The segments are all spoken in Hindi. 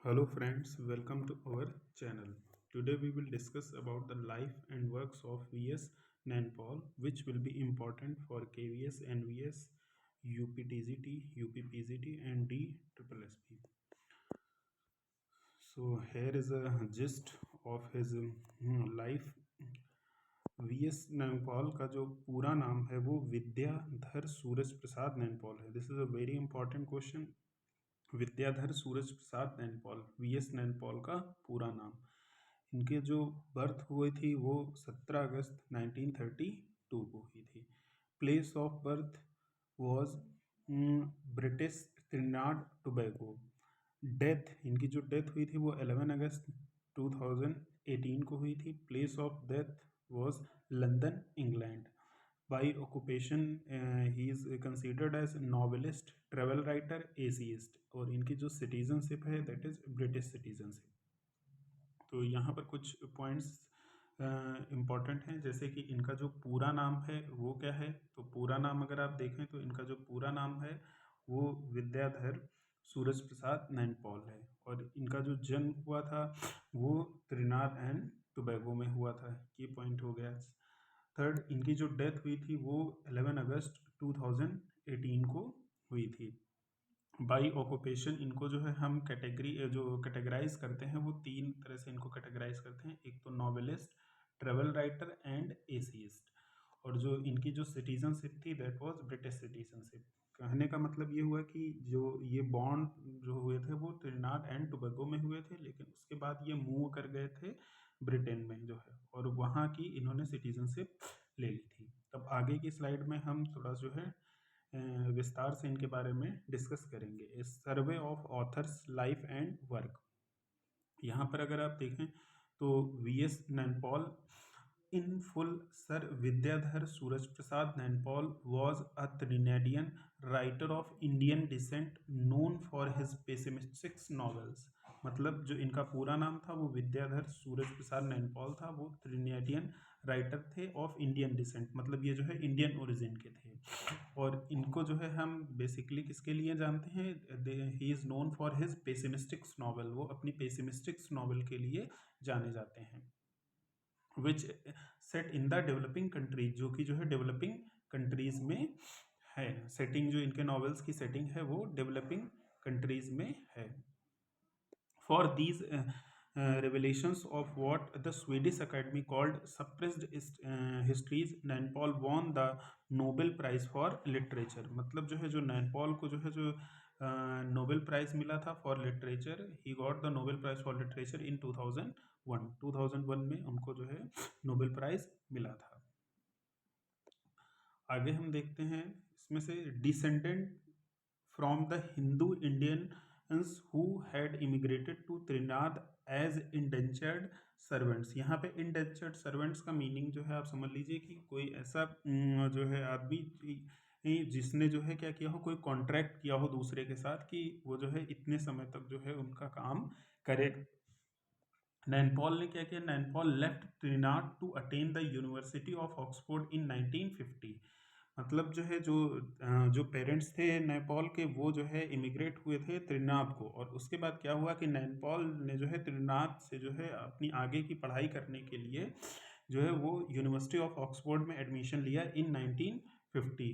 Hello friends, welcome to our channel. Today we will discuss about the life and works of V.S. Naipaul, which will be important for KVS, NVS, UPTGT, UPPGT and DSSB. So here is a gist of his life. V.S. Naipaul का जो पूरा नाम है वो विद्याधर सूरज प्रसाद नैनपॉल है. This is a very important question. Vidiadhar Suraj Prasad Naipaul, V S. Naipaul का पूरा नाम. इनके जो बर्थ हुई थी वो 17 अगस्त 1932 को हुई थी. Place of birth was British Trinidad Tobago. Death, इनकी जो डेथ हुई थी वो 11 अगस्त 2018 को हुई थी. Place of death was London, England. By occupation, he is considered as novelist, travel writer, essayist. और इनकी जो सिटीजनशिप है दैट इज ब्रिटिश सिटीजनशिप. तो यहाँ पर कुछ पॉइंट्स इम्पॉर्टेंट हैं, जैसे कि इनका जो पूरा नाम है वो क्या है. तो पूरा नाम अगर आप देखें तो इनका जो पूरा नाम है वो विद्याधर सूरज प्रसाद नैनपॉल है. और इनका जो जन्म हुआ था वो त्रिनाद एंड टोबैगो में हुआ था. ये पॉइंट हो गया. थर्ड, इनकी जो डेथ हुई थी वो 11 अगस्त 2018 को हुई थी. बाई ऑक्यूपेशन इनको जो है हम कैटेगराइज करते हैं वो तीन तरह से इनको कैटेगराइज करते हैं. एक तो नॉवेलिस्ट, ट्रेवल राइटर एंड एसीइस्ट. और जो इनकी जो सिटीजनशिप थी दैट वाज ब्रिटिश सिटीजनशिप. कहने का मतलब ये हुआ कि जो ये बॉन्ड जो हुए थे वो त्रिनाद एंड टोबैगो में हुए थे, लेकिन उसके बाद ये मूव कर गए थे ब्रिटेन में जो है, और वहाँ की इन्होंने सिटीजनशिप ले ली थी. तब आगे की स्लाइड में हम थोड़ा जो है विस्तार से इनके बारे में डिस्कस करेंगे. Survey of author's life and work. यहाँ पर अगर आप देखें तो V S. Naipaul in full. Sir Vidiadhar Suraj Prasad Naipaul was a Trinidadian writer of Indian descent known for his pessimistic novels. मतलब जो इनका पूरा नाम था वो विद्याधर सूरज प्रसाद नैनपॉल था. वो त्रिनेडियन राइटर थे ऑफ इंडियन डिसेंट, मतलब ये जो है इंडियन ओरिजिन के थे. और इनको जो है हम बेसिकली किसके लिए जानते हैं, he is known for his pessimistic novel. वो अपनी पेसिमिस्टिक नॉवल के लिए जाने जाते हैं. Which set in the developing countries, जो कि जो है डेवलपिंग कंट्रीज में है. सेटिंग जो इनके नॉवेल्स की सेटिंग है वो डेवलपिंग कंट्रीज में है. For these revelations of what the Swedish Academy called suppressed histories, Naipaul won the Nobel Prize for Literature. मतलब जो है जो नैनपॉल को जो है जो नोबेल प्राइज मिला था for literature, he got the Nobel prize for literature in 2001 में उनको जो है नोबेल प्राइज मिला था. आगे हम देखते हैं इसमें से descendant from the Hindu Indians who had immigrated to Trinidad as indentured servants. यहाँ पे इंडेंचर्ड सर्वेंट्स का मीनिंग जो है आप समझ लीजिए कि कोई ऐसा जो है आदमी जिसने जो है क्या किया हो, कोई कॉन्ट्रैक्ट किया हो दूसरे के साथ कि वो जो है इतने समय तक जो है उनका काम करे. नैनपॉल ने क्या किया, Naipaul left Trinidad to attain the University of Oxford in 1950. मतलब जो है जो पेरेंट्स थे नैपॉल के वो जो है इमिग्रेट हुए थे त्रिनाद को, और उसके बाद क्या हुआ कि नैपॉल ने जो है त्रिनाद से जो है अपनी आगे की पढ़ाई करने के लिए जो है वो यूनिवर्सिटी ऑफ ऑक्सफोर्ड में एडमिशन लिया इन 1950.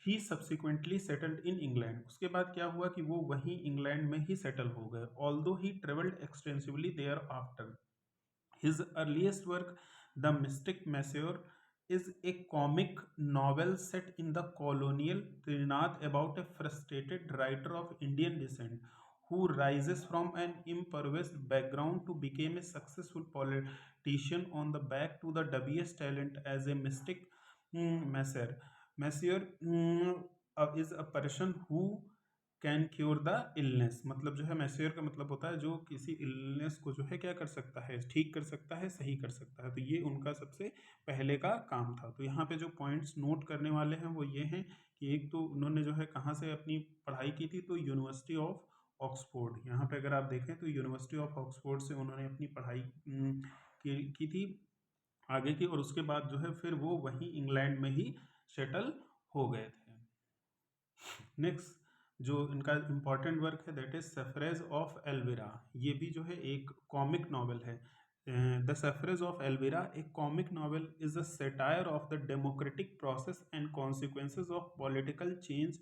ही सब्सिक्वेंटली सेटल्ड इन इंग्लैंड. उसके बाद क्या हुआ कि वो वहीं इंग्लैंड में ही सेटल हो गए. Although he travelled extensively thereafter. His earliest work, The Mystic Monsieur, is a comic novel set in the colonial Trinidad about a frustrated writer of Indian descent who rises from an impoverished background to become a successful politician on the back to the dubious talent as a mystic. Monsieur. Monsieur is a person who can cure the illness. मतलब जो है मैस्योर का मतलब होता है जो किसी इलनेस को जो है क्या कर सकता है, ठीक कर सकता है, सही कर सकता है. तो ये उनका सबसे पहले का काम था. तो यहाँ पे जो पॉइंट्स नोट करने वाले हैं वो ये हैं कि एक तो उन्होंने जो है कहाँ से अपनी पढ़ाई की थी, तो यूनिवर्सिटी ऑफ ऑक्सफोर्ड. यहाँ पे अगर आप देखें तो यूनिवर्सिटी ऑफ ऑक्सफोर्ड से उन्होंने अपनी पढ़ाई की थी आगे की, और उसके बाद जो है फिर वो वहीं इंग्लैंड में ही सेटल हो गए थे. नेक्स्ट, जो इनका इम्पॉर्टेंट वर्क है that is suffrage of Elvira. ये भी जो है एक कॉमिक नॉवल है। The suffrage of Elvira, a comic novel, is a satire of the democratic process and consequences of political change,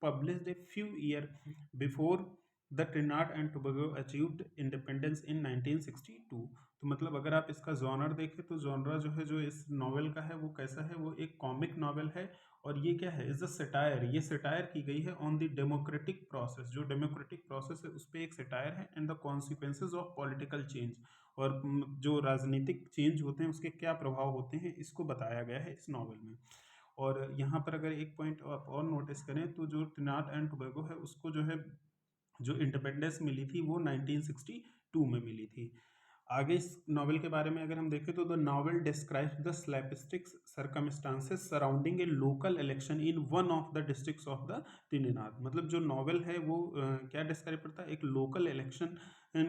published a few year before the Trinidad and Tobago achieved independence in 1962। तो मतलब अगर आप इसका जॉनर देखें तो जॉनरा जो है जो इस नॉवल का है वो कैसा है, वो एक कॉमिक नॉवल है। और ये क्या है, इज अ सटायर, ये सटायर की गई है ऑन द डेमोक्रेटिक प्रोसेस, जो डेमोक्रेटिक प्रोसेस है उस पर एक सटायर है, and the consequences of political change, और जो राजनीतिक चेंज होते हैं उसके क्या प्रभाव होते हैं इसको बताया गया है इस नॉवल में। और यहाँ पर अगर एक पॉइंट आप और नोटिस करें तो जो ट्रिनाड एंड टोबैगो है उसको जो है जो इंडिपेंडेंस मिली थी वो 1962 में मिली थी। आगे इस नॉवल के बारे में अगर हम देखें तो the novel describes the slapsticks circumstances surrounding a local election in one of the districts of the Trinidad. मतलब जो नॉवल है वो क्या डिस्क्राइब करता है, एक लोकल इलेक्शन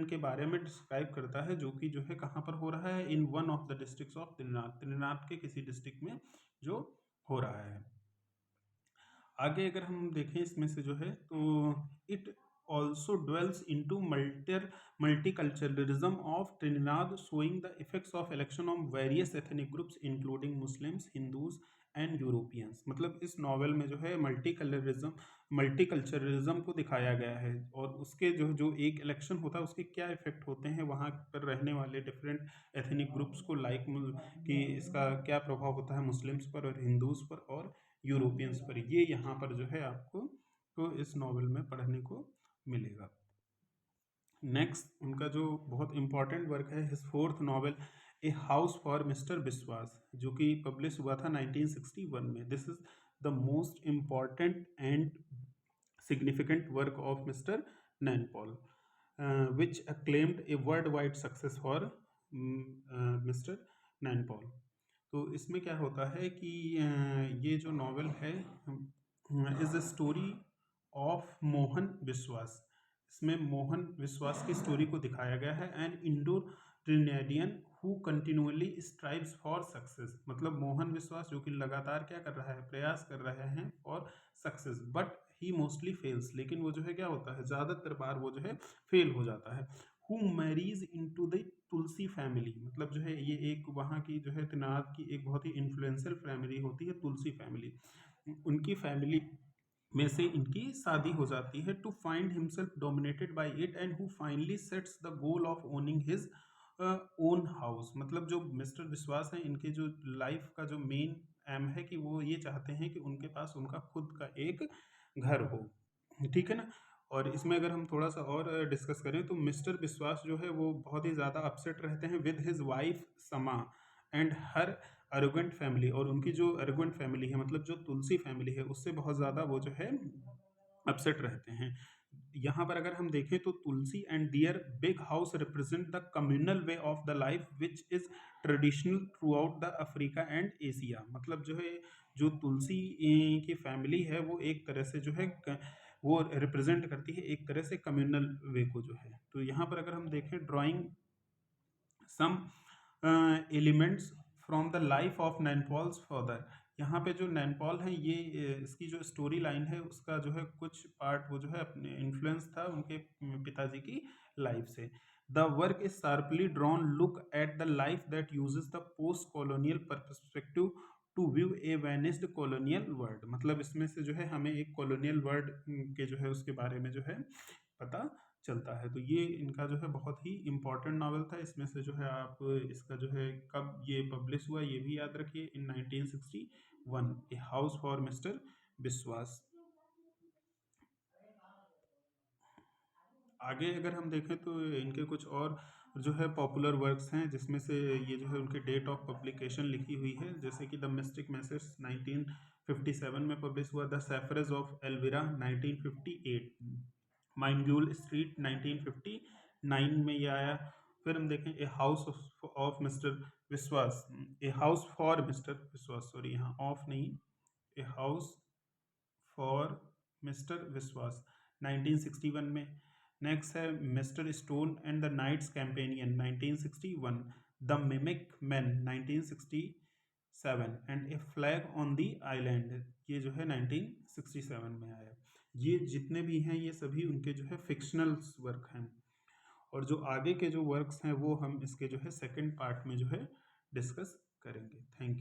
के बारे में डिस्क्राइब करता है, जो कि जो है कहाँ पर हो रहा है, इन one of the districts of Trinidad, Trinidad के किसी डिस्ट्रिक्ट में जो हो रहा है। आगे अगर हम देखें इसमें से जो है तो it also dwells into multiculturalism of Trinidad, showing the effects of election on various ethnic groups including Muslims, Hindus and Europeans. मतलब इस नॉवल में जो है मल्टीकल्चरलिज्म को दिखाया गया है, और उसके जो जो एक इलेक्शन होता है उसके क्या इफेक्ट होते हैं वहाँ पर रहने वाले डिफरेंट एथनिक ग्रुप्स को, लाइक कि इसका क्या प्रभाव होता है मुस्लिम्स पर और हिंदूज पर और यूरोपियंस पर, ये यहाँ पर जो है आपको तो इस नॉवल में पढ़ने को मिलेगा। नेक्स्ट उनका जो बहुत इंपॉर्टेंट वर्क है, his fourth novel a house for mister विश्वास, जो कि पब्लिश हुआ था 1961 में। This is the most important and significant work of Mr. Naipaul, which acclaimed a worldwide success for Mr. Naipaul। तो इसमें क्या होता है कि ये जो नॉवल है is a story of Mohan विश्वास। इसमें मोहन विश्वास की स्टोरी को दिखाया गया है, and Indo Trinidadian who continually strives for success. मतलब मोहन विश्वास जो कि लगातार क्या कर रहा है, प्रयास कर रहे हैं for success, but he mostly fails, लेकिन वो जो है क्या होता है, ज़्यादातर बार वो जो है फेल हो जाता है। Who marries into the Tulsi family, मतलब जो है ये एक वहाँ की जो है तनाद की एक बहुत ही इन्फ्लुएंशियल फैमिली होती है तुलसी फैमिली। उनकी फैमिली में से इनकी शादी हो जाती है, to find himself dominated by it, and who finally sets the goal of owning his own house. मतलब जो मिस्टर विश्वास हैं इनके जो लाइफ का जो मेन एम है कि वो ये चाहते हैं कि उनके पास उनका खुद का एक घर हो, ठीक है ना। और इसमें अगर हम थोड़ा सा और डिस्कस करें तो मिस्टर विश्वास जो है वो बहुत ही ज़्यादा अपसेट रहते हैं विद हिज वाइफ समा एंड हर अरोगेंट फैमिली, और उनकी जो अरोगेंट फैमिली है मतलब जो तुलसी फैमिली है उससे बहुत ज़्यादा वो जो है अपसेट रहते हैं। यहाँ पर अगर हम देखें तो Tulsi and their big house represent the communal way of the life which is traditional throughout the Africa and Asia. मतलब जो है जो तुलसी की फैमिली है वो एक तरह से जो है वो रिप्रेजेंट करती है एक तरह से कम्युनल वे को जो है। तो यहाँ पर अगर हम देखें drawing some elements from the life of Naipaul's father, यहाँ पे जो नैनपॉल है ये इसकी जो स्टोरी लाइन है उसका जो है कुछ पार्ट वो जो है अपने इन्फ्लुएंस था उनके पिताजी की लाइफ से। The work is sharply drawn look at the life that uses the post colonial perspective to view a vanished colonial world. मतलब इसमें से जो है हमें एक कॉलोनियल वर्ल्ड के जो है उसके बारे में जो है पता चलता है। तो ये इनका जो है बहुत ही इम्पोर्टेंट नावल था। इसमें से जो है आप इसका जो है कब ये पब्लिश हुआ ये भी याद रखिए, इन 1961, ए हाउस फॉर मिस्टर विश्वास। आगे अगर हम देखें तो इनके कुछ और जो है पॉपुलर वर्क्स हैं जिसमें से ये जो है उनके डेट ऑफ पब्लिकेशन लिखी हुई है, जैसे कि द मिस्टिक मैसेज 1957 में पब्लिश हुआ, द सेफरेज ऑफ एल्विरा 1958, माइंड्यूल स्ट्रीट 1959 में ये आया। फिर हम देखें ए हाउस ऑफ मिस्टर विश्वास, ए हाउस फॉर मिस्टर विश्वास, सॉरी यहाँ ऑफ नहीं, ए हाउस फॉर मिस्टर विश्वास 1961 में। नेक्स्ट है mister Stone and the knights companion 1961, the mimic man 1967 and a flag on the island, ये जो है 1967 में आया। ये जितने भी हैं ये सभी उनके जो है फिक्शनल वर्क हैं। और जो आगे के जो वर्क्स हैं वो हम इसके जो है सेकंड पार्ट में जो है डिस्कस करेंगे। Thank you.